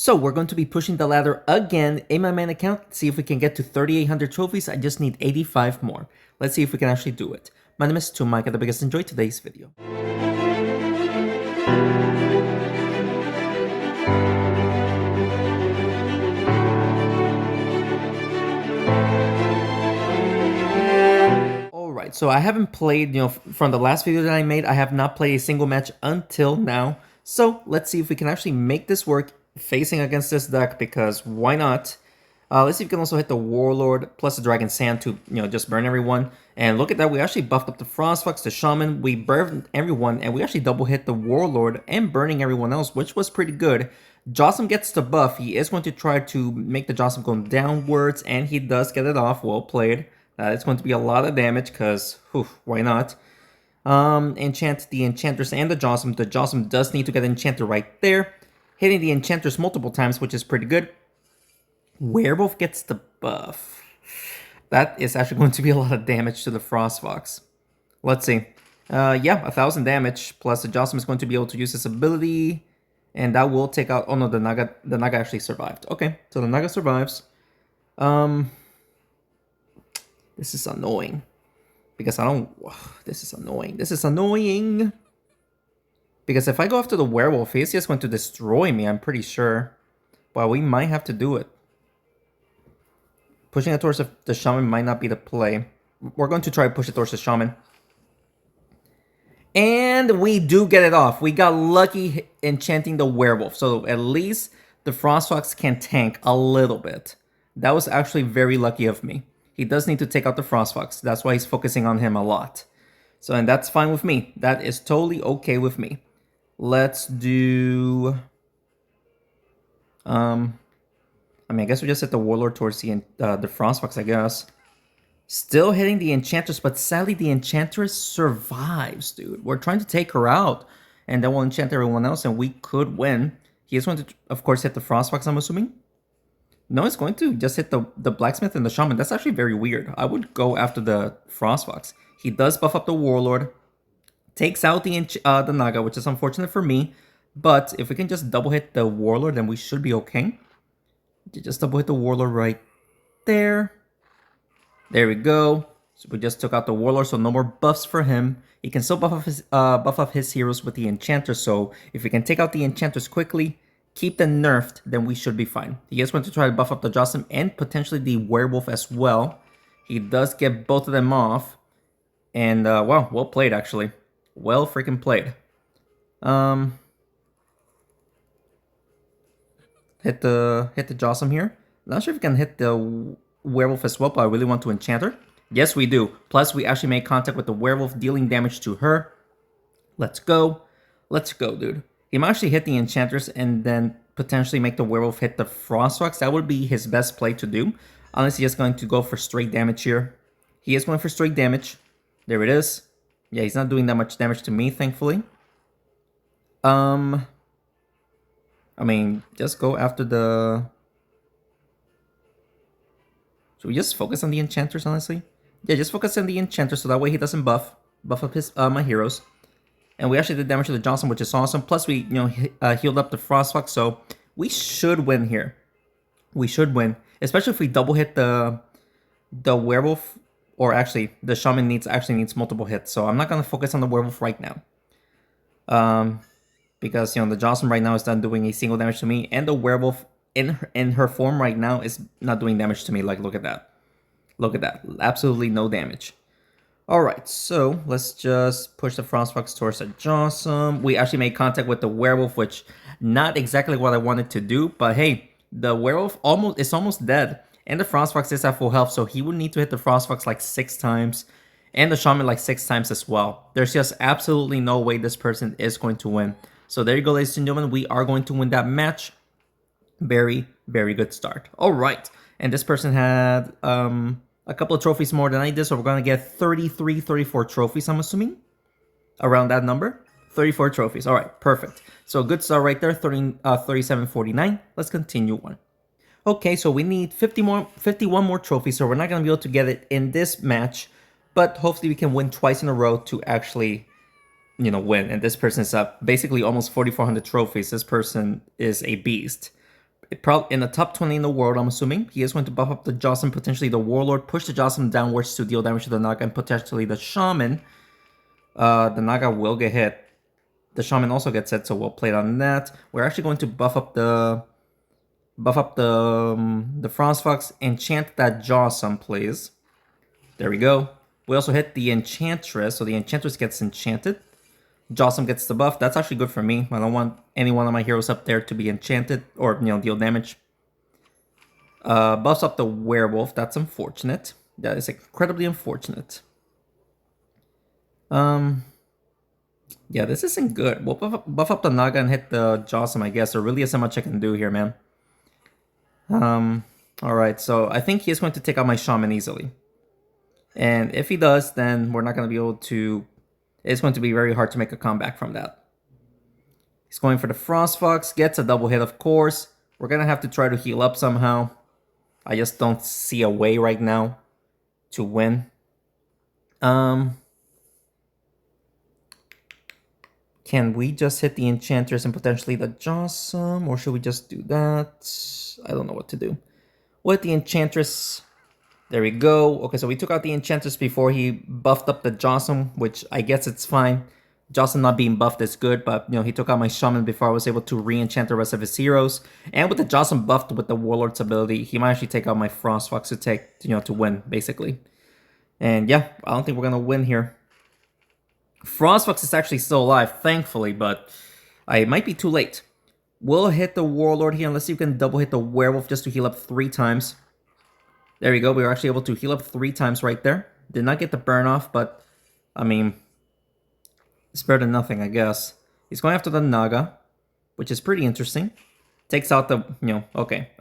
So we're going to be pushing the ladder again in my main account, see if we can get to 3,800 trophies. I just need 85 more. Let's see if we can actually do it. My name is Mike, and the biggest enjoy today's video. Alright, so I haven't played, from the last video that I made, I have not played a single match until now. So let's see if we can actually make this work facing against this deck, because why not? Let's see if we can also hit the Warlord plus the Dragon Sand to, just burn everyone. And look at that, we actually buffed up the Frostfox, the Shaman, we burned everyone, and we actually double hit the Warlord and burning everyone else, which was pretty good. Jossum gets the buff. He is going to try to make the Jossum go downwards, and he does get it off. Well played. It's going to be a lot of damage, because, why not? Enchant the Enchantress and the Jossum. The Jossum does need to get Enchanter right there. Hitting the Enchantress multiple times, which is pretty good. Werewolf gets the buff. That is actually going to be a lot of damage to the Frostfox. Let's see. Yeah, 1,000 damage, plus the Jossum is going to be able to use his ability, and that will take out... Oh no, the Naga actually survived. Okay, so the Naga survives. This is annoying. Because I don't... This is annoying. This is annoying. Because if I go after the werewolf, he's just going to destroy me, I'm pretty sure. But we might have to do it. Pushing it towards the shaman might not be the play. We're going to try to push it towards the shaman. And we do get it off. We got lucky enchanting the werewolf. So at least the Frostfox can tank a little bit. That was actually very lucky of me. He does need to take out the Frostfox. That's why he's focusing on him a lot. So, and that's fine with me. That is totally okay with me. Let's do... I guess we just hit the Warlord towards the Frostfox, I guess. Still hitting the Enchantress, but sadly the Enchantress survives, dude. We're trying to take her out, and then we'll enchant everyone else, and we could win. He is going to, of course, hit the Frostfox, I'm assuming. No, it's going to just hit the Blacksmith and the Shaman. That's actually very weird. I would go after the Frostfox. He does buff up the Warlord. Takes out the Naga, which is unfortunate for me. But if we can just double hit the Warlord, then we should be okay. Just double hit the Warlord right there. There we go. So we just took out the Warlord, so no more buffs for him. He can still buff up his heroes with the Enchantress. So if we can take out the Enchantress quickly, keep them nerfed, then we should be fine. He is going to try to buff up the Jossum and potentially the Werewolf as well. He does get both of them off. And, wow, well played, actually. Well freaking played. Hit the Jossum here. Not sure if we can hit the Werewolf as well, but I really want to enchant her. Yes, we do. Plus, we actually made contact with the Werewolf, dealing damage to her. Let's go. Let's go, dude. He might actually hit the Enchantress and then potentially make the Werewolf hit the Frostfox. That would be his best play to do. Unless he is going to go for straight damage here. He is going for straight damage. There it is. Yeah, he's not doing that much damage to me, thankfully. I mean, just go after the... Should we just focus on the Enchantress, honestly? Yeah, just focus on the Enchantress so that way he doesn't buff up his my heroes. And we actually did damage to the Johnson, which is awesome. Plus, we, healed up the Frostfox, so we should win here. We should win, especially if we double hit the Werewolf, or actually, the Shaman actually needs multiple hits. So I'm not gonna focus on the Werewolf right now, because the Johnson right now is not doing a single damage to me, and the Werewolf in her form right now is not doing damage to me. Like, look at that, absolutely no damage. Alright, so let's just push the Frostfox towards the Jossum. We actually made contact with the Werewolf, which not exactly what I wanted to do, but hey, the Werewolf is almost dead, and the Frostfox is at full health, so he would need to hit the Frostfox like 6 times, and the Shaman like 6 times as well. There's just absolutely no way this person is going to win. So there you go, ladies and gentlemen, we are going to win that match. Very, very good start. Alright, and this person had... a couple of trophies more than I did, so we're going to get 33, 34 trophies, I'm assuming. Around that number. 34 trophies. All right, perfect. So good start right there, 37.49. Let's continue on. Okay, so we need 51 more trophies, so we're not going to be able to get it in this match, but hopefully we can win twice in a row to actually, win. And this person is up basically almost 4,400 trophies. This person is a beast. probably in the top 20 in the world, I'm assuming. He is going to buff up the Jocelyn, potentially the Warlord, push the Jocelyn downwards to deal damage to the Naga, and potentially the Shaman. The Naga will get hit. The Shaman also gets hit, so we'll play it on that. We're actually going to buff up the Frost Fox. Enchant that Jocelyn, please. There we go. We also hit the Enchantress, so the Enchantress gets enchanted. Jocelyn gets the buff. That's actually good for me. I don't want any one of my heroes up there to be enchanted or, deal damage. Buffs up the Werewolf. That's unfortunate. That is incredibly unfortunate. Yeah, this isn't good. We'll buff up the Naga and hit the Jocelyn, I guess. There really isn't much I can do here, man. Alright, so I think he is going to take out my Shaman easily. And if he does, then we're not going to be able to... It's going to be very hard to make a comeback from that. He's going for the Frost Fox. Gets a double hit, of course. We're going to have to try to heal up somehow. I just don't see a way right now to win. Can we just hit the Enchantress and potentially the Jocelyn? Or should we just do that? I don't know what to do. With the Enchantress... There we go. Okay, so we took out the Enchantress before he buffed up the Jocelyn, which I guess it's fine. Jocelyn not being buffed is good, but, he took out my Shaman before I was able to re-enchant the rest of his heroes. And with the Jocelyn buffed with the Warlord's ability, he might actually take out my Frost Fox to win, basically. And yeah, I don't think we're going to win here. Frost Fox is actually still alive, thankfully, but it might be too late. We'll hit the Warlord here, and let's see if we can double hit the Werewolf just to heal up 3 times. There we go. We were actually able to heal up 3 times right there. Did not get the burn off, but, I mean, it's better than nothing, I guess. He's going after the Naga, which is pretty interesting. Takes out the, okay.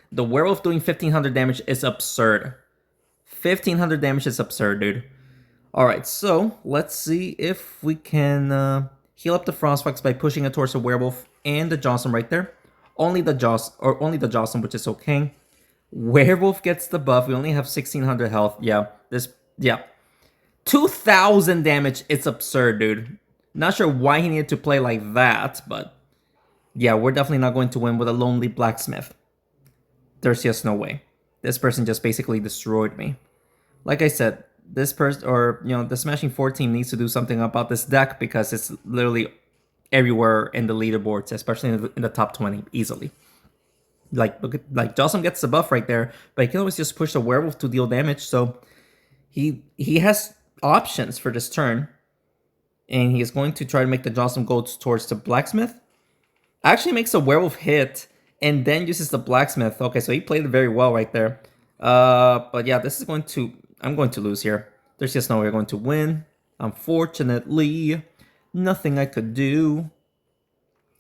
The Werewolf doing 1500 damage is absurd. 1500 damage is absurd, dude. Alright, so let's see if we can heal up the Frost Fox by pushing it towards the Werewolf and the Jocelyn right there. Only the Jocelyn, which is okay. Werewolf gets the buff. We only have 1600 health. Yeah. 2000 damage. It's absurd, dude. Not sure why he needed to play like that, but yeah, we're definitely not going to win with a lonely blacksmith. There's just no way. This person just basically destroyed me. Like I said, this person, or, the Smashing 4 team needs to do something about this deck because it's literally everywhere in the leaderboards, especially in the top 20, easily. Like Jocelyn gets the buff right there, but he can always just push the Werewolf to deal damage, so he has options for this turn. And he is going to try to make the Jocelyn go towards the Blacksmith. Actually makes the Werewolf hit, and then uses the Blacksmith. Okay, so he played it very well right there. But yeah, this is going to... I'm going to lose here. There's just no way we're going to win. Unfortunately, nothing I could do.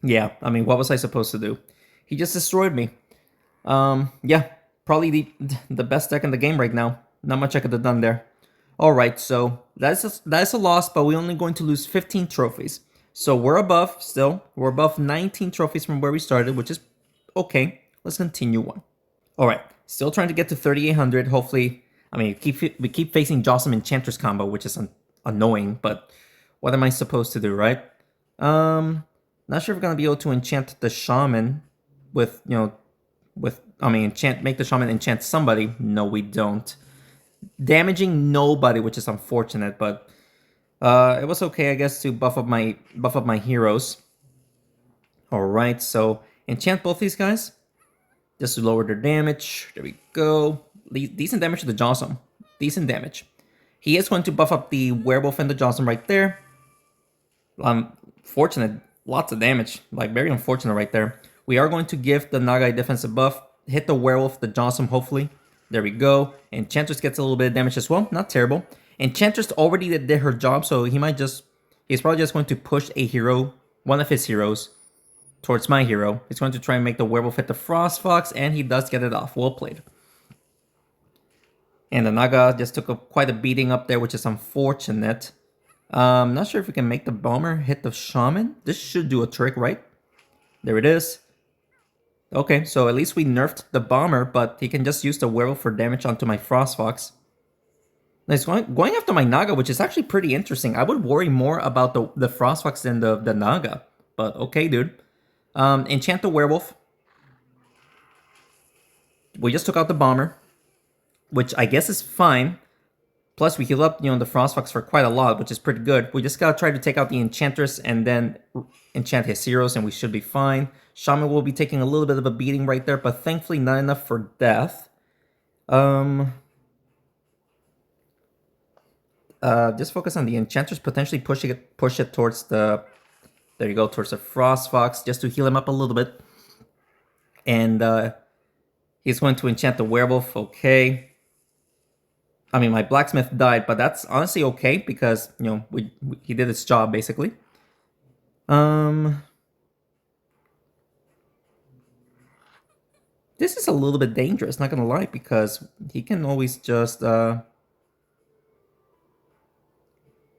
Yeah, I mean, what was I supposed to do? He just destroyed me. Yeah, probably the best deck in the game right now. Not much I could have done there. Alright, so that's a loss, but we're only going to lose 15 trophies. So we're above still. We're above 19 trophies from where we started, which is okay. Let's continue on. Alright, still trying to get to 3800. Hopefully, I mean, we keep facing Jocelyn Enchantress combo, which is annoying, but what am I supposed to do, right? Not sure if we're going to be able to enchant the Shaman with, make the Shaman enchant somebody. No, we don't. Damaging nobody, which is unfortunate, but it was okay, I guess, to buff up my heroes. Alright, so enchant both these guys just to lower their damage. There we go. Decent damage to the Jocelyn. Decent damage. He is going to buff up the Werewolf and the Jocelyn right there. Fortunate. Lots of damage. Like, very unfortunate right there. We are going to give the Naga a defensive buff. Hit the Werewolf, the Jocelyn, hopefully. There we go. Enchantress gets a little bit of damage as well. Not terrible. Enchantress already did her job, so he's probably just going to push a hero, one of his heroes, towards my hero. He's going to try and make the Werewolf hit the Frost Fox, and he does get it off. Well played. And the Naga just took quite a beating up there, which is unfortunate. Not sure if we can make the Bomber hit the Shaman. This should do a trick, right? There it is. Okay, so at least we nerfed the Bomber, but he can just use the Werewolf for damage onto my Frost Fox. He's going after my Naga, which is actually pretty interesting. I would worry more about the Frost Fox than the Naga. But okay, dude. Enchant the Werewolf. We just took out the Bomber, which I guess is fine. Plus, we heal up, the Frostfox for quite a lot, which is pretty good. We just gotta try to take out the Enchantress and then enchant his heroes, and we should be fine. Shaman will be taking a little bit of a beating right there, but thankfully not enough for death. Just focus on the Enchantress, potentially push it towards the... There you go, towards the Frostfox, just to heal him up a little bit. And he's going to enchant the Werewolf, okay. I mean, my Blacksmith died, but that's honestly okay because, he did his job, basically. This is a little bit dangerous, not gonna lie, because he can always just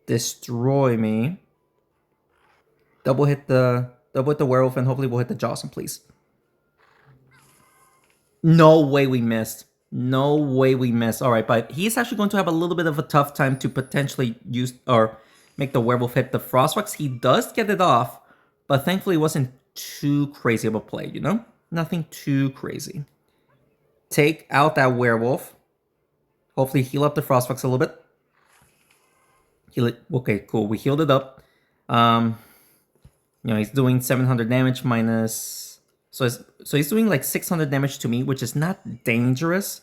destroy me. Double hit the Werewolf, and hopefully we'll hit the Jocelyn, please. No way we missed. No way we missed. All right, but he's actually going to have a little bit of a tough time to potentially use or make the Werewolf hit the Frostfox. He does get it off, but thankfully it wasn't too crazy of a play, Nothing too crazy. Take out that Werewolf. Hopefully heal up the Frostfox a little bit. Heal it. Okay, cool. We healed it up. He's doing 700 damage minus... So he's doing like 600 damage to me, which is not dangerous.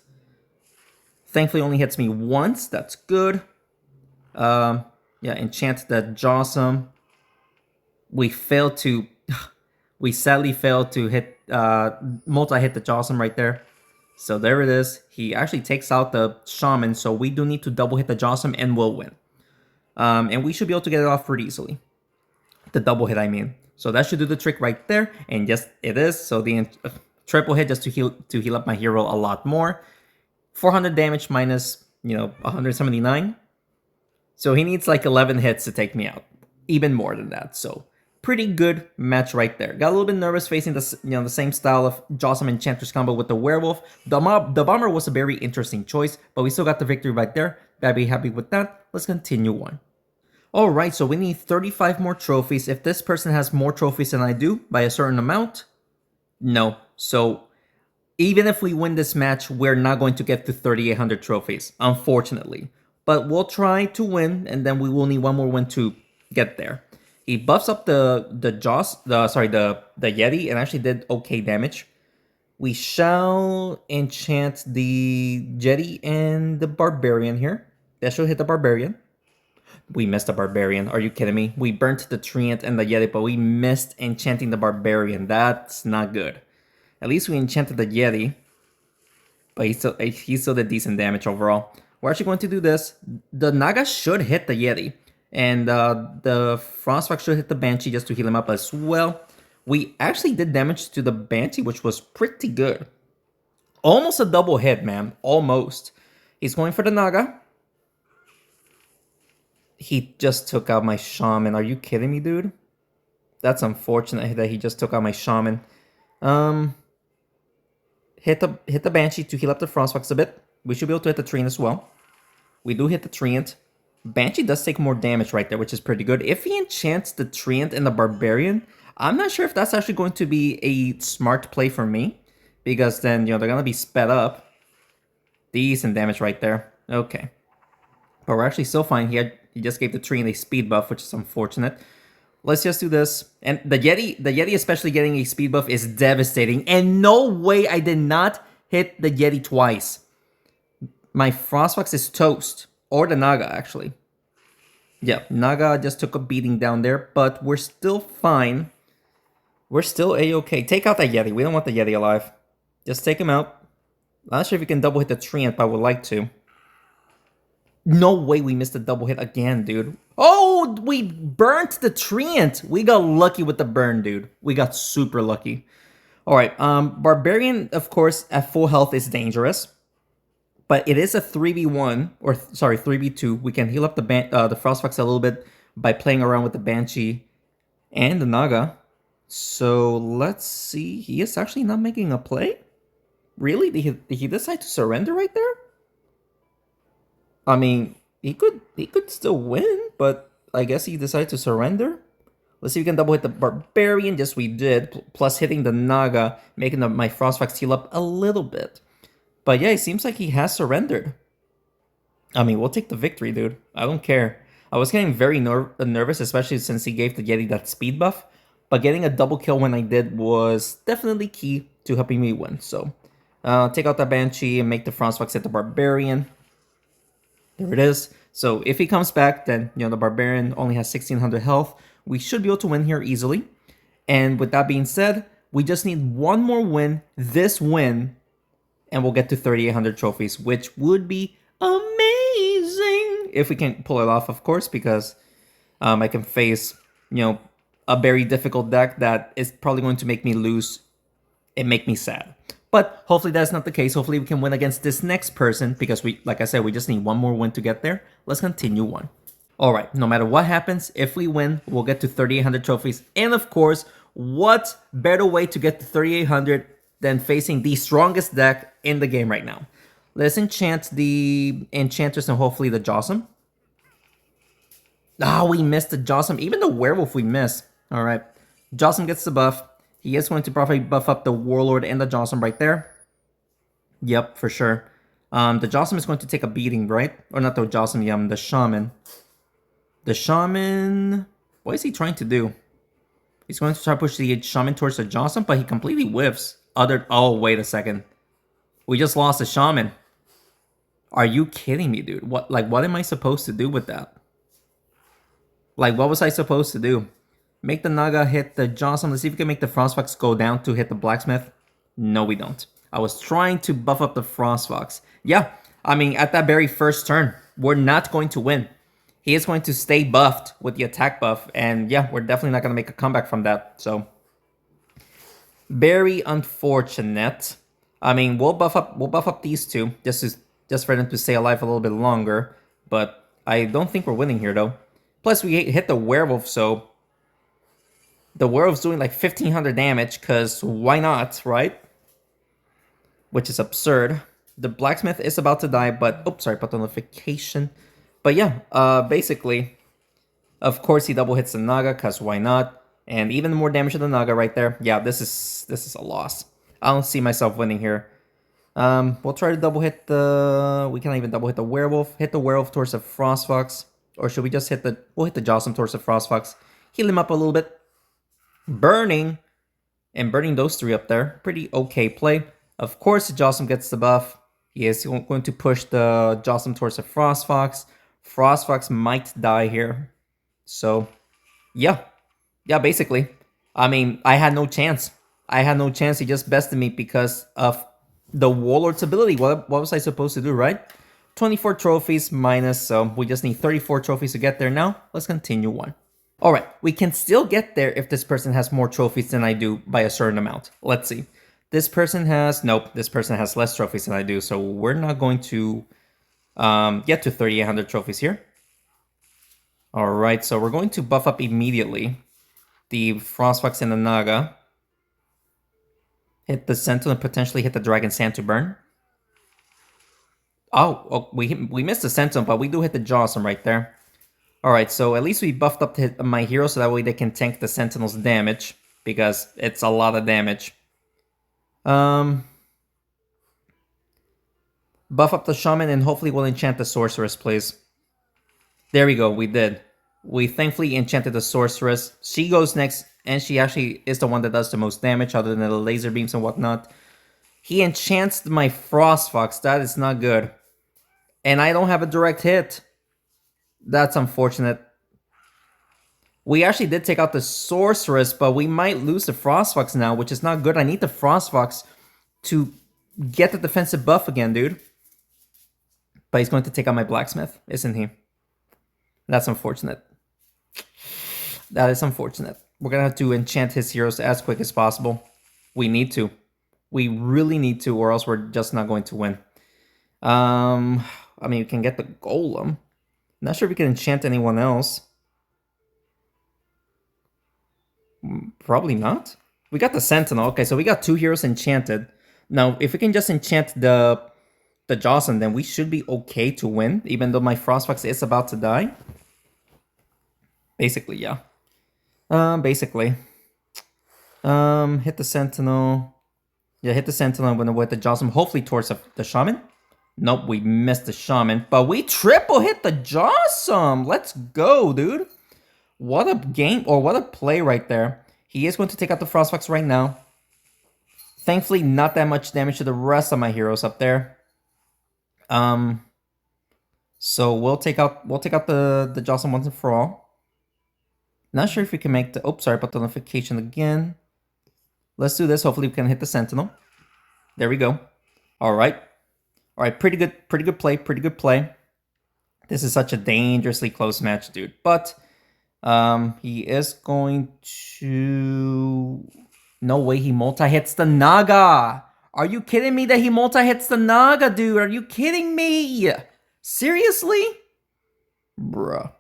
Thankfully, only hits me once. That's good. Yeah, enchant the Jawsome. We failed to... We sadly failed to hit... multi-hit the Jawsome right there. So there it is. He actually takes out the Shaman, so we do need to double hit the Jawsome and we'll win. And we should be able to get it off pretty easily. The double hit, I mean. So that should do the trick right there. And yes, it is. So the triple hit just to heal up my hero a lot more. 400 damage minus, 179. So he needs like 11 hits to take me out. Even more than that. So pretty good match right there. Got a little bit nervous facing the, the same style of Jawsome Enchantress combo with the Werewolf. The Bomber was a very interesting choice, but we still got the victory right there. Gotta be happy with that. Let's continue on. Alright, so we need 35 more trophies. If this person has more trophies than I do by a certain amount, no. So even if we win this match, we're not going to get to 3,800 trophies, unfortunately. But we'll try to win, and then we will need one more win to get there. He buffs up the Yeti, and actually did okay damage. We shall enchant the Jetty and the Barbarian here. That should hit the Barbarian. We missed the Barbarian. Are you kidding me? We burnt the Treant and the Yeti, but we missed enchanting the Barbarian. That's not good. At least we enchanted the Yeti, but he still did decent damage overall. We're actually going to do this. The Naga should hit the Yeti, and the Frostfox should hit the Banshee just to heal him up as well. We actually did damage to the Banshee, which was pretty good. Almost a double hit, man. Almost. He's going for the Naga. He just took out my Shaman. Are you kidding me, dude? That's unfortunate that he just took out my Shaman. Hit the Banshee to heal up the Frostfox a bit. We should be able to hit the Treant as well. We do hit the Treant. Banshee does take more damage right there, which is pretty good. If he enchants the Treant and the Barbarian, I'm not sure if that's actually going to be a smart play for me. Because then, they're going to be sped up. Decent damage right there. Okay. But we're actually still fine. He just gave the Treant a speed buff, which is unfortunate. Let's just do this. And the Yeti especially getting a speed buff is devastating. And no way I did not hit the Yeti twice. My Frostfox is toast. Or the Naga, actually. Yeah, Naga just took a beating down there, but we're still fine. We're still A-okay. Take out that Yeti. We don't want the Yeti alive. Just take him out. I'm not sure if we can double hit the Treant, but I would like to. No way we missed a double hit again, dude. Oh, we burnt the Treant. We got lucky with the burn, dude. We got super lucky. All right, Barbarian, of course, at full health is dangerous. But it is a 3v1, or sorry, 3v2. We can heal up the Frostfox a little bit by playing around with the Banshee and the Naga. So let's see. He is actually not making a play? Really? Did he decide to surrender right there? I mean, he could still win, but I guess he decided to surrender. Let's see if we can double hit the Barbarian. Yes, we did. Plus hitting the Naga, making my Frostfox heal up a little bit. But yeah, it seems like he has surrendered. I mean, we'll take the victory, dude. I don't care. I was getting very nervous, especially since he gave the Yeti that speed buff. But getting a double kill when I did was definitely key to helping me win. So, take out the Banshee and make the Frostfox hit the Barbarian. There it is. So if he comes back, then the Barbarian only has 1600 health. We should be able to win here easily. And with that being said, we just need one more win, this win, and we'll get to 3800 trophies, which would be amazing if we can pull it off, of course, because I can face, a very difficult deck that is probably going to make me lose and make me sad. But hopefully that's not the case. Hopefully we can win against this next person because like I said, we just need one more win to get there. Let's continue on. All right, no matter what happens, if we win, we'll get to 3800 trophies. And of course, what better way to get to 3800 than facing the strongest deck in the game right now? Let's enchant the Enchantress and hopefully the Jawsome. Ah, we missed the Jawsome. Even the Werewolf we missed. All right, Jawsome gets the buff. He is going to probably buff up the Warlord and the Jawsome right there. Yep, for sure. The Jawsome is going to take a beating, right? Or not the Jawsome, the Shaman. The Shaman... What is he trying to do? He's going to try to push the Shaman towards the Jawsome, but he completely whiffs. Oh, wait a second. We just lost the Shaman. Are you kidding me, dude? What am I supposed to do with that? What was I supposed to do? Make the Naga hit the Jawsome. Let's see if we can make the Frostfox go down to hit the Blacksmith. No, we don't. I was trying to buff up the Frostfox. Yeah, I mean, at that very first turn, we're not going to win. He is going to stay buffed with the attack buff. And yeah, we're definitely not going to make a comeback from that. So, very unfortunate. I mean, we'll buff up these two just for them to stay alive a little bit longer. But I don't think we're winning here, though. Plus, we hit the Werewolf, so the Werewolf's doing like 1500 damage, because why not, right? Which is absurd. The Blacksmith is about to die, but... Oops, sorry about the notification. But yeah, basically, of course he double hits the Naga, because why not? And even more damage to the Naga right there. Yeah, this is a loss. I don't see myself winning here. We'll try to double hit the... We can't even double hit the Werewolf. Hit the Werewolf towards the Frostfox. Or should we just hit the... We'll hit the Jawsome towards the Frostfox. Heal him up a little bit. Burning. And burning those three up there. Pretty okay play. Of course, the Jawsome gets the buff. He is going to push the Jawsome towards the Frostfox. Frostfox might die here. So, yeah. Yeah, basically. I mean, I had no chance. I had no chance. He just bested me because of the Warlord's ability. What was I supposed to do, right? 24 trophies minus, so we just need 34 trophies to get there now. Let's continue on. All right, we can still get there if this person has more trophies than I do by a certain amount. Let's see. This person has... Nope, this person has less trophies than I do, so we're not going to get to 3,800 trophies here. All right, so we're going to buff up immediately the Frostfox and the Naga. Hit the Sentinel and potentially hit the Dragon Sand to burn. Oh, we missed the Sentinel, but we do hit the Jawsome right there. Alright, so at least we buffed up my hero so that way they can tank the Sentinel's damage. Because it's a lot of damage. Buff up the Shaman and hopefully we'll enchant the Sorceress, please. There we go, we did. We thankfully enchanted the Sorceress. She goes next, and she actually is the one that does the most damage other than the laser beams and whatnot. He enchants my Frostfox. That is not good. And I don't have a direct hit. That's unfortunate. We actually did take out the Sorceress, but we might lose the Frostfox now, which is not good. I need the Frostfox to get the defensive buff again, dude. But he's going to take out my Blacksmith, isn't he? That's unfortunate. That is unfortunate. We're going to have to enchant his heroes as quick as possible. We need to. We really need to, or else we're just not going to win. I mean, we can get the Golem. Not sure if we can enchant anyone else. Probably not. We got the Sentinel. Okay, so we got 2 heroes enchanted. Now, if we can just enchant the Jawsome, then we should be okay to win, even though my Frostfox is about to die. Basically, yeah. Basically. Hit the Sentinel. Yeah, hit the Sentinel with the Jawsome, hopefully towards the Shaman. Nope, we missed the Shaman, but we triple hit the Jawsome. Let's go, dude. What a game, or what a play right there. He is going to take out the Frostfox right now. Thankfully, not that much damage to the rest of my heroes up there. So we'll take out the Jawsome once and for all. Not sure if we can make the... Oh, sorry about the notification again. Let's do this. Hopefully we can hit the Sentinel. There we go. All right. All right, pretty good play, pretty good play. This is such a dangerously close match, dude. But he is going to... No way he multi-hits the Naga. Are you kidding me that he multi-hits the Naga, dude? Are you kidding me? Seriously? Bruh.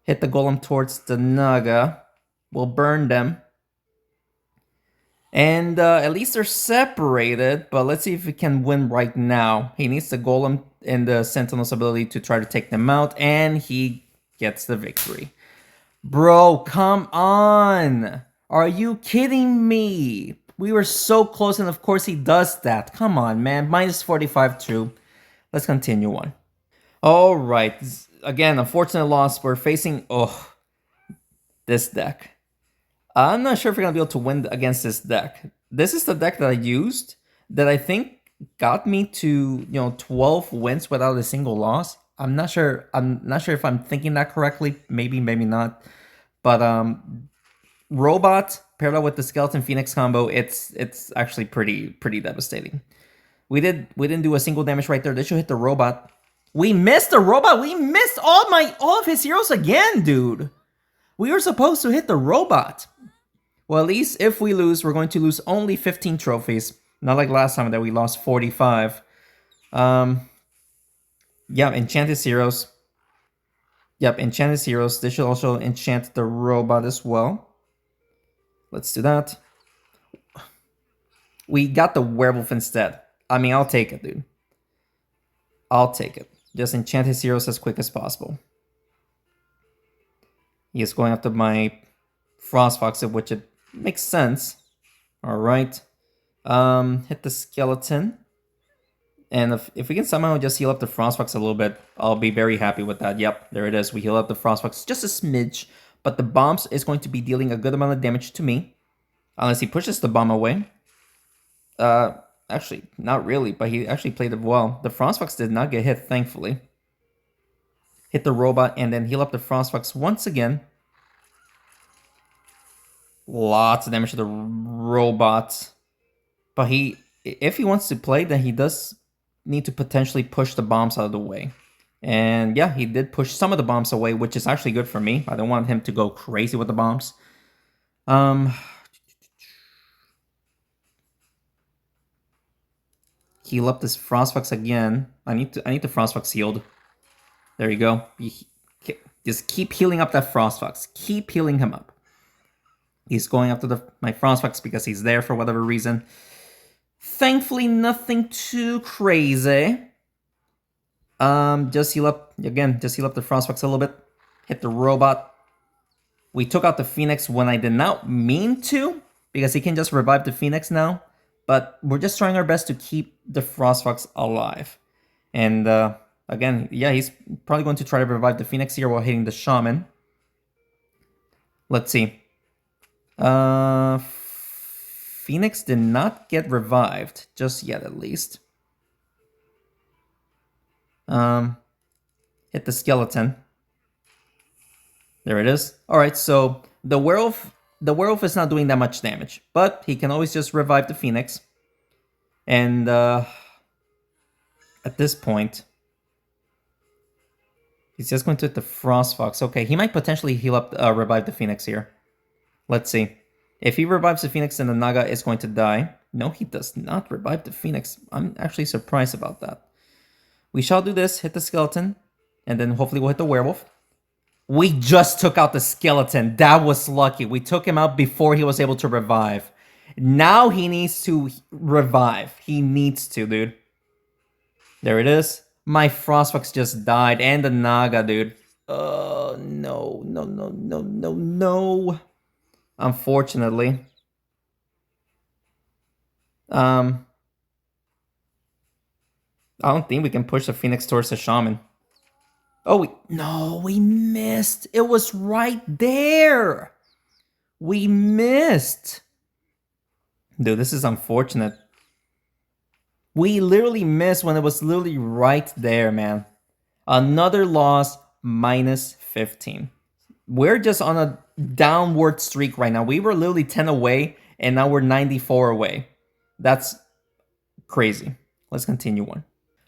Hit the Golem towards the Naga. We'll burn them. And at least they're separated, but let's see if we can win right now. He needs the Golem and the Sentinel's ability to try to take them out, and he gets the victory. Bro, come on! Are you kidding me? We were so close, and of course he does that. Come on, man. Minus 45 true. Let's continue on. Alright. Again, unfortunate loss. We're facing... Oh, this deck. I'm not sure if we're going to be able to win against this deck. This is the deck that I used that I think got me to, 12 wins without a single loss. I'm not sure if I'm thinking that correctly. Maybe, maybe not. But Robot paired up with the Skeleton Phoenix combo, it's actually pretty devastating. We didn't do a single damage right there. They should hit the Robot. We missed the Robot. We missed all of his heroes again, dude. We were supposed to hit the Robot. Well, at least if we lose, we're going to lose only 15 trophies. Not like last time that we lost 45. Yeah, Enchanted Heroes. Yep, Enchanted Heroes. They should also enchant the Robot as well. Let's do that. We got the Werewolf instead. I mean, I'll take it, dude. I'll take it. Just enchant his heroes as quick as possible. He is going after my Frostfox, which it makes sense. Alright. Hit the Skeleton. And if we can somehow just heal up the Frostfox a little bit, I'll be very happy with that. Yep, there it is. We heal up the Frostfox just a smidge. But the bombs is going to be dealing a good amount of damage to me. Unless he pushes the bomb away. Actually, not really, but he actually played it well. The Frostfox did not get hit, thankfully. Hit the Robot and then heal up the Frostfox once again. Lots of damage to the Robot. But if he wants to play, then he does need to potentially push the bombs out of the way. And yeah, he did push some of the bombs away, which is actually good for me. I don't want him to go crazy with the bombs. Heal up this Frostfox again. I need the Frostfox healed. There you go. Just keep healing up that Frostfox. Keep healing him up. He's going after my Frostfox because he's there for whatever reason. Thankfully, nothing too crazy. Just heal up again. Just heal up the Frostfox a little bit. Hit the Robot. We took out the Phoenix when I did not mean to, because he can just revive the Phoenix now. But we're just trying our best to keep the Frostfox alive. And again, yeah, he's probably going to try to revive the Phoenix here while hitting the Shaman. Let's see. Phoenix did not get revived just yet, at least. Hit the Skeleton. There it is. All right, so the werewolf is not doing that much damage, but he can always just revive the Phoenix. And at this point, he's just going to hit the Frostfox. Okay, he might potentially heal up, revive the Phoenix here. Let's see. If he revives the Phoenix, then the Naga is going to die. No, he does not revive the Phoenix. I'm actually surprised about that. We shall do this, hit the Skeleton, and then hopefully we'll hit the Werewolf. We just took out the Skeleton. That was lucky. We took him out before he was able to revive. Now he needs to revive. He needs to, dude. There it is. My Frostfox just died, and the Naga, dude. No. Unfortunately. Um, I don't think we can push the Phoenix towards the Shaman. Oh, no, we missed. It was right there. We missed. Dude, this is unfortunate. We literally missed when it was literally right there, man. Another loss, minus 15. We're just on a downward streak right now. We were literally 10 away, and now we're 94 away. That's crazy. Let's continue on.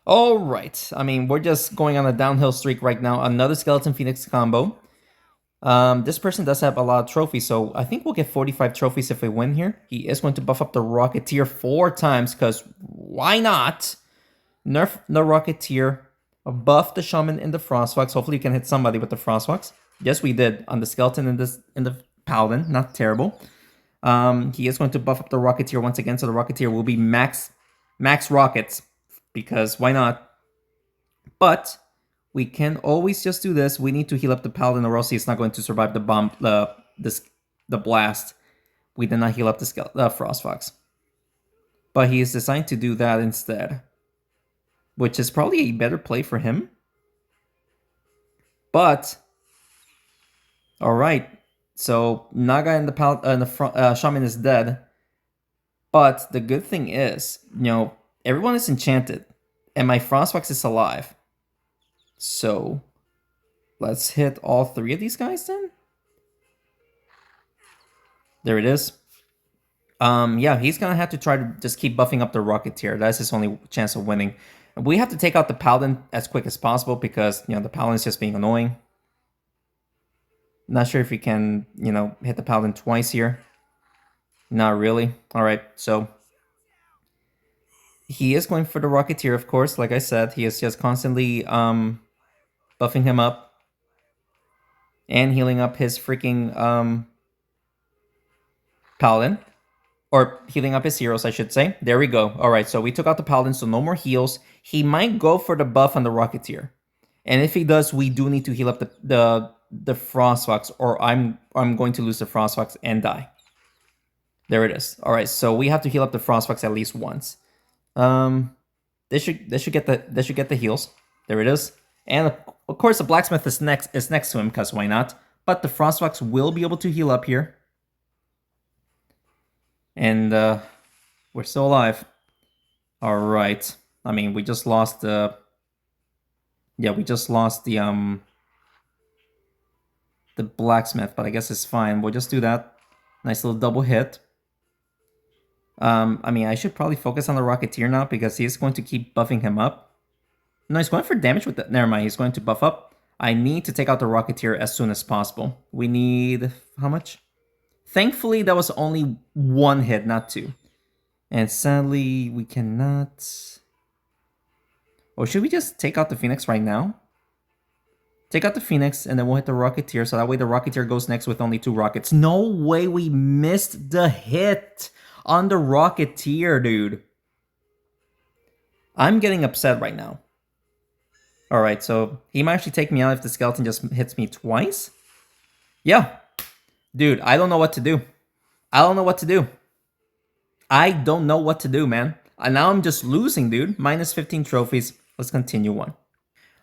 All right. I mean, we're just going on a downhill streak right now. Another Skeleton Phoenix combo. This person does have a lot of trophies, so I think we'll get 45 trophies if we win here. He is going to buff up the Rocketeer 4 times, because why not? Nerf the Rocketeer, buff the Shaman in the Frostfox. Hopefully you can hit somebody with the Frostfox. Yes, we did on the Skeleton in the Paladin. Not terrible. He is going to buff up the Rocketeer once again, so the Rocketeer will be max rockets, because why not? But we can always just do this. We need to heal up the Paladin, or else he's not going to survive the bomb, the blast. We did not heal up the Frostfox, but he is designed to do that instead, which is probably a better play for him. But all right, so Naga and the Shaman is dead. But the good thing is, everyone is enchanted, and my Frostfox is alive. So let's hit all 3 of these guys then. There it is. Yeah, he's gonna have to try to just keep buffing up the Rocketeer. That's his only chance of winning. We have to take out the Paladin as quick as possible, because the Paladin is just being annoying. Not sure if we can, hit the Paladin twice here. Not really. All right, so he is going for the Rocketeer, of course. Like I said, he is just constantly buffing him up and healing up his freaking Paladin. Or healing up his heroes, I should say. There we go. All right, so we took out the Paladin, so no more heals. He might go for the buff on the Rocketeer. And if he does, we do need to heal up the Frostfox, or I'm going to lose the Frostfox and die. There it is. All right, so we have to heal up the Frostfox at least once. They should get the heals. There it is. And of course, the Blacksmith is next to him, because why not? But the Frostfox will be able to heal up here. And we're still alive. All right. I mean, we just lost the. Yeah, we just lost the Blacksmith, but I guess it's fine. We'll just do that. Nice little double hit. I mean, I should probably focus on the Rocketeer now, because he's going to keep buffing him up. No, he's going for damage with that. Never mind, he's going to buff up. I need to take out the Rocketeer as soon as possible. We need how much? Thankfully, that was only 1 hit, not 2. And sadly, we cannot. Or should we just take out the Phoenix right now? Take out the Phoenix, and then we'll hit the Rocketeer, so that way the Rocketeer goes next with only 2 rockets. No way we missed the hit on the Rocketeer, dude. I'm getting upset right now. Alright, so he might actually take me out if the Skeleton just hits me twice? Yeah. Dude, I don't know what to do. I don't know what to do. I don't know what to do, man. And now I'm just losing, dude. Minus 15 trophies. Let's continue on.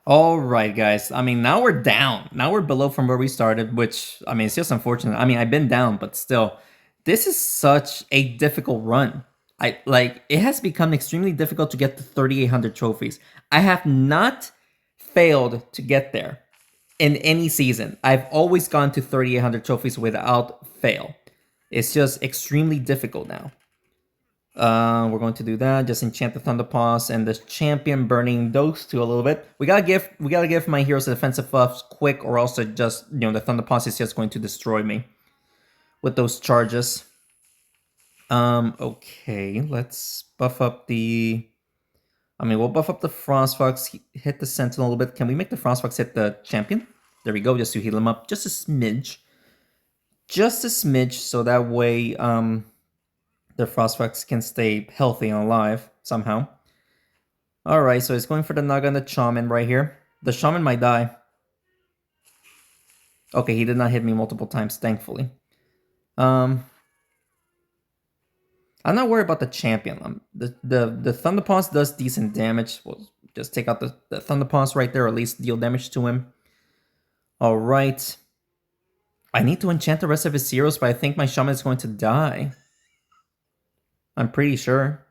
All right, guys. I mean, now we're down. Now we're below from where we started, which, I mean, it's just unfortunate. I mean, I've been down, but still, this is such a difficult run. It has become extremely difficult to get to 3,800 trophies. I have not failed to get there in any season. I've always gone to 3,800 trophies without fail. It's just extremely difficult now. We're going to do that. Just enchant the Thunderpaws and the champion, burning those 2 a little bit. We gotta give my heroes a defensive buffs quick, or else the Thunderpaws is just going to destroy me with those charges. Okay, let's buff up the. I mean, we'll buff up the Frostfox, hit the Sentinel a little bit. Can we make the Frostfox hit the champion? There we go, just to heal him up, just a smidge. Just a smidge, so that way, the Frostfox can stay healthy and alive somehow. Alright, so it's going for the Naga and the Shaman right here. The Shaman might die. Okay, he did not hit me multiple times, thankfully. I I'm not worried about the champion. The Thunder Pulse does decent damage. We'll just take out the Thunder Pulse right there, or at least deal damage to him. Alright. I need to enchant the rest of his heroes, but I think my Shaman is going to die. I'm pretty sure.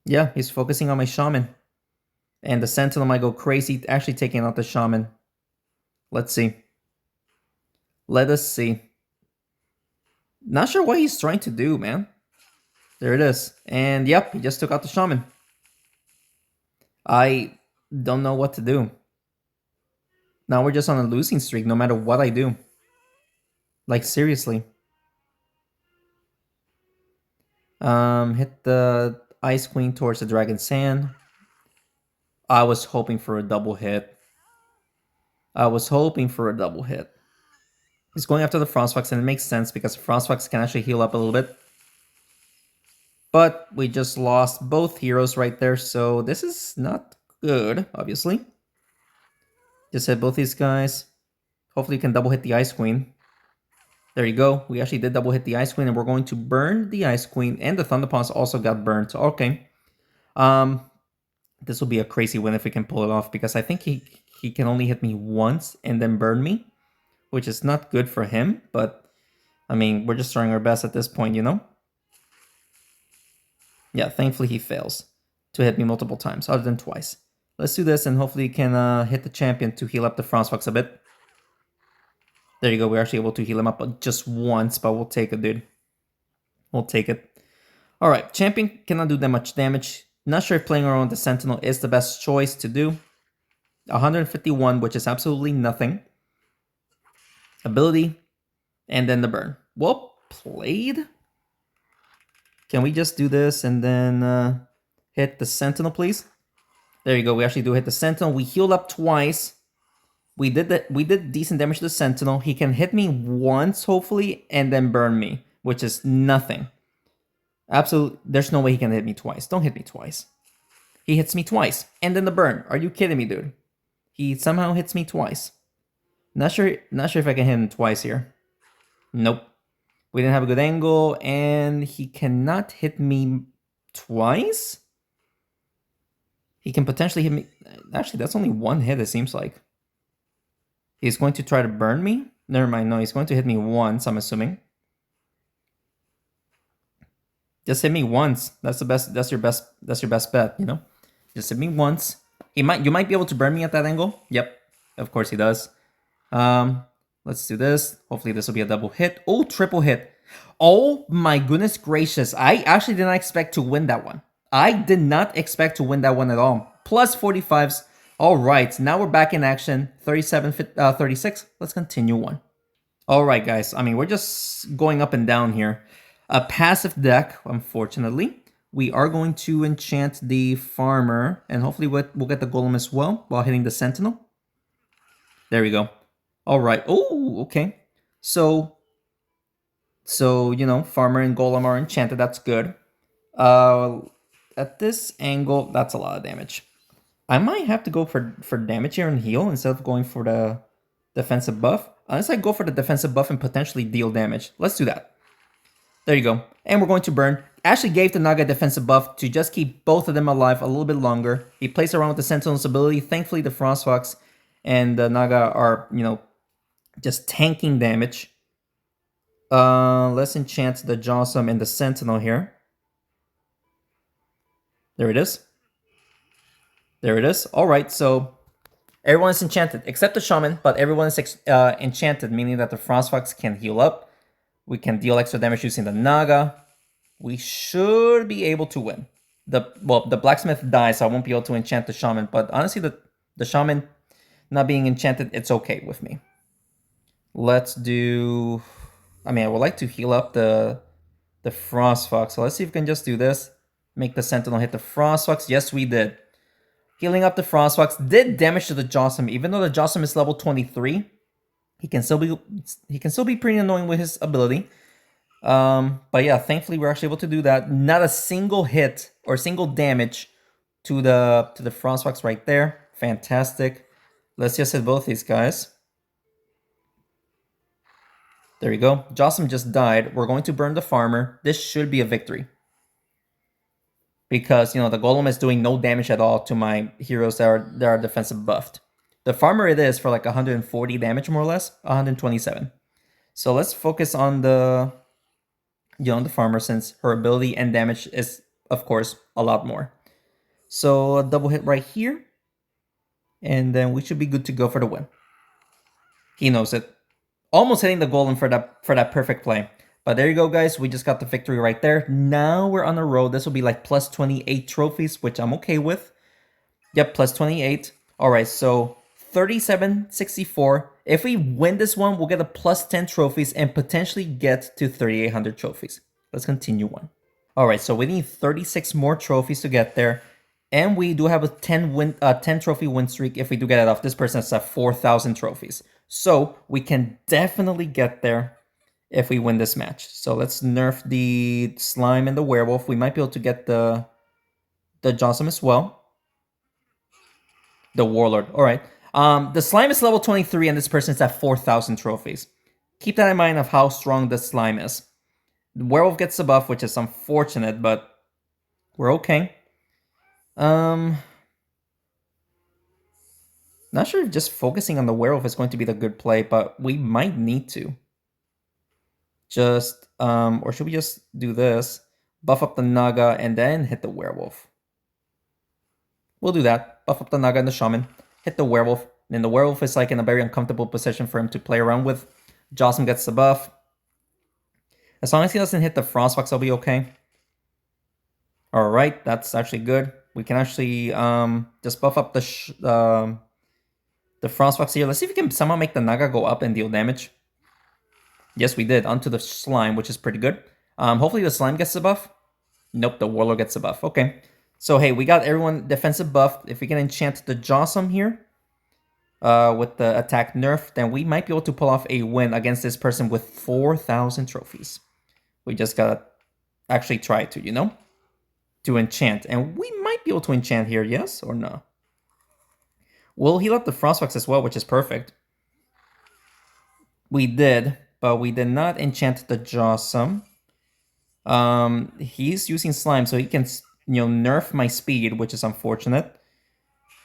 Yeah, he's focusing on my Shaman. And the Sentinel might go crazy, actually taking out the Shaman. Let's see. Let us see. Not sure what he's trying to do, man. There it is. And yep, he just took out the Shaman. I don't know what to do. Now we're just on a losing streak no matter what I do. Like, seriously. Hit the Ice Queen towards the Dragon Sand. I was hoping for a double hit. He's going after the Frostfox, and it makes sense because the Frostfox can actually heal up a little bit. But we just lost both heroes right there, so this is not good, obviously. Just hit both these guys. Hopefully you can double hit the Ice Queen. There you go. We actually did double hit the Ice Queen, and we're going to burn the Ice Queen, and the Thunder Pulse also got burned. So, okay. This will be a crazy win if we can pull it off, because I think he can only hit me once and then burn me, which is not good for him, but I mean, we're just trying our best at this point, you know? Yeah, thankfully he fails to hit me multiple times, other than twice. Let's do this, and hopefully he can hit the champion to heal up the Frostfox a bit. There you go, we're actually able to heal him up just once, but we'll take it, dude. We'll take it. Alright, champion cannot do that much damage. Not sure if playing around the Sentinel is the best choice to do. 151, which is absolutely nothing. Ability, and then the burn. Well played. Can we just do this and then hit the Sentinel, please? There you go. We actually do hit the Sentinel. We healed up twice. We did decent damage to the Sentinel. He can hit me once, hopefully, and then burn me, which is nothing. Absolutely, there's no way he can hit me twice. Don't hit me twice. He hits me twice, and then the burn. Are you kidding me, dude? He somehow hits me twice. Not sure if I can hit him twice here. Nope. We didn't have a good angle, and he cannot hit me twice? He can potentially hit me... Actually, that's only one hit, it seems like. He's going to try to burn me? Never mind, no, he's going to hit me once, I'm assuming. Just hit me once. That's your best bet, you know? Just hit me once. You might be able to burn me at that angle. Yep. Of course he does. Let's do this. Hopefully this will be a double hit. Oh, triple hit. Oh my goodness gracious. I actually did not expect to win that one. I did not expect to win that one at all. Plus 45s. All right, now we're back in action. 36. Let's continue one. All right, guys. I mean, we're just going up and down here. A passive deck, unfortunately. We are going to enchant the Farmer, and hopefully we'll get the Golem as well while hitting the Sentinel. There we go. All right. Oh, okay. So you know, Farmer and Golem are enchanted. That's good. At this angle, that's a lot of damage. I might have to go for damage here and heal instead of going for the defensive buff. Unless I go for the defensive buff and potentially deal damage. Let's do that. There you go. And we're going to burn. Ashley gave the Naga defensive buff to just keep both of them alive a little bit longer. He plays around with the Sentinel's ability. Thankfully, the Frostfox and the Naga are, you know, just tanking damage. Let's enchant the Jawsome and the Sentinel here. There it is. There it is. All right, so everyone is enchanted except the Shaman, but everyone is enchanted, meaning that the Frostfox can heal up. We can deal extra damage using the Naga. We should be able to win. The Blacksmith dies, so I won't be able to enchant the Shaman, but honestly, the Shaman not being enchanted, it's okay with me. Let's do... I mean, I would like to heal up the Frostfox, so let's see if we can just do this. Make the Sentinel hit the Frostfox. Yes, we did. Healing up the Frostfox did damage to the Jawsome, even though the Jawsome is level 23. He can still be pretty annoying with his ability. But yeah, thankfully we're actually able to do that. Not a single hit or single damage to the Frostfox right there. Fantastic. Let's just hit both these guys. There we go. Jawsome just died. We're going to burn the Farmer. This should be a victory. because you know the golem is doing no damage at all to my heroes that are defensive buffed. The farmer it is for like 140 damage more or less, 127. So let's focus on the the farmer since her ability and damage is of course a lot more. So a double hit right here, and then we should be good to go for the win. He knows it. Almost hitting the golem for that perfect play. But there you go, guys. We just got the victory right there. Now we're on a road. This will be like plus 28 trophies, which I'm okay with. Yep, plus 28. All right, so 3764. If we win this one, we'll get a plus 10 trophies and potentially get to 3800 trophies. Let's continue on. All right, so we need 36 more trophies to get there. And we do have a 10 trophy win streak if we do get it off. This person has 4,000 trophies. So we can definitely get there if we win this match. So let's nerf the slime and the werewolf. We might be able to get the Johnson as well. The warlord. All right. The slime is level 23 and this person's at 4,000 trophies. Keep that in mind of how strong the slime is. The werewolf gets the buff, which is unfortunate, but we're okay. Not sure if just focusing on the werewolf is going to be the good play, but we might need to. Just, or should we just do this? Buff up the Naga and then hit the werewolf. We'll do that. Buff up the Naga and the Shaman. Hit the werewolf. And the werewolf is like in a very uncomfortable position for him to play around with. Jocelyn gets the buff. As long as he doesn't hit the Frostfox, I'll be okay. Alright, that's actually good. We can actually just buff up the Frostfox here. Let's see if we can somehow make the Naga go up and deal damage. Yes, we did. Onto the slime, which is pretty good. Hopefully the slime gets the buff. Nope, the warlord gets the buff. Okay. So, hey, we got everyone defensive buff. If we can enchant the Jawsome here with the attack nerf, then we might be able to pull off a win against this person with 4,000 trophies. We just gotta actually try to, to enchant. And we might be able to enchant here, yes or no? We'll heal up the Frostfox as well, which is perfect. We did, but we did not enchant the Jawsome. He's using slime, so he can, nerf my speed, which is unfortunate.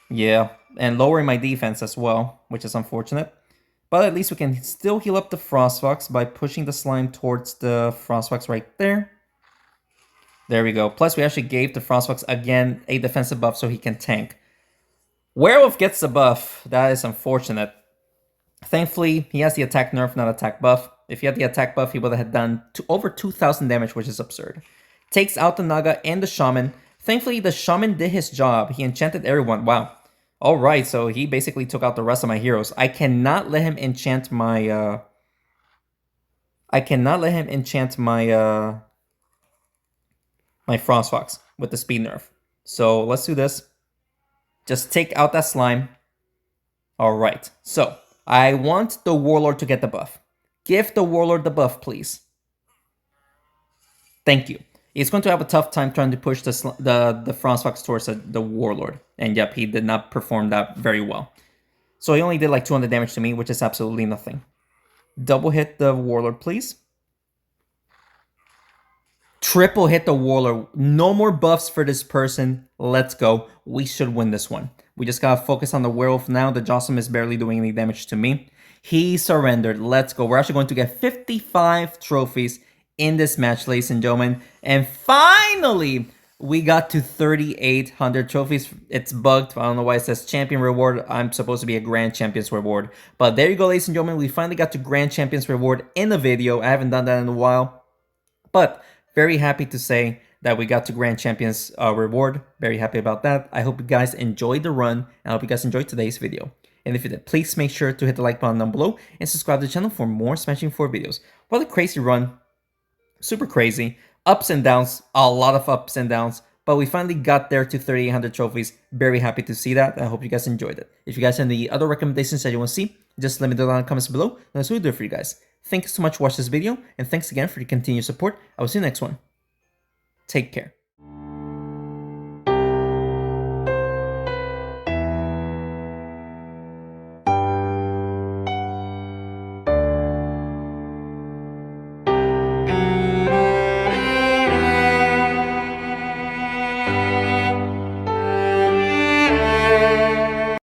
Yeah, and lowering my defense as well, which is unfortunate. But at least we can still heal up the Frostfox by pushing the slime towards the Frostfox right there. There we go. Plus, we actually gave the Frostfox, again, a defensive buff so he can tank. Werewolf gets the buff. That is unfortunate. Thankfully, he has the attack nerf, not attack buff. If he had the attack buff, he would have done over 2,000 damage, which is absurd. Takes out the Naga and the Shaman. Thankfully, the Shaman did his job. He enchanted everyone. Wow. Alright, so he basically took out the rest of my heroes. I cannot let him enchant my... my Frostfox with the speed nerf. So let's do this. Just take out that slime. Alright, so I want the warlord to get the buff. Give the warlord the buff, please. Thank you. He's going to have a tough time trying to push the Frostfox towards the warlord. And yep, he did not perform that very well. So he only did like 200 damage to me, which is absolutely nothing. Double hit the warlord, please. Triple hit the warlord. No more buffs for this person. Let's go. We should win this one. We just gotta focus on the werewolf now. The Jocelyn is barely doing any damage to me. He surrendered. Let's go. We're actually going to get 55 trophies in this match, ladies and gentlemen. And finally, we got to 3,800 trophies. It's bugged. I don't know why it says champion reward. I'm supposed to be a grand champions reward. But there you go, ladies and gentlemen. We finally got to grand champions reward in the video. I haven't done that in a while. But very happy to say that we got to Grand Champions reward. Very happy about that. I hope you guys enjoyed the run, and I hope you guys enjoyed today's video. And if you did, please make sure to hit the like button down below and subscribe to the channel for more Smashing 4 videos. What a crazy run. Super crazy. Ups and downs. A lot of ups and downs. But we finally got there to 3,800 trophies. Very happy to see that. I hope you guys enjoyed it. If you guys have any other recommendations that you want to see, just let me know down in the comments below. And that's what we do for you guys. Thank you so much for watching this video, and thanks again for your continued support. I will see you next one. Take care.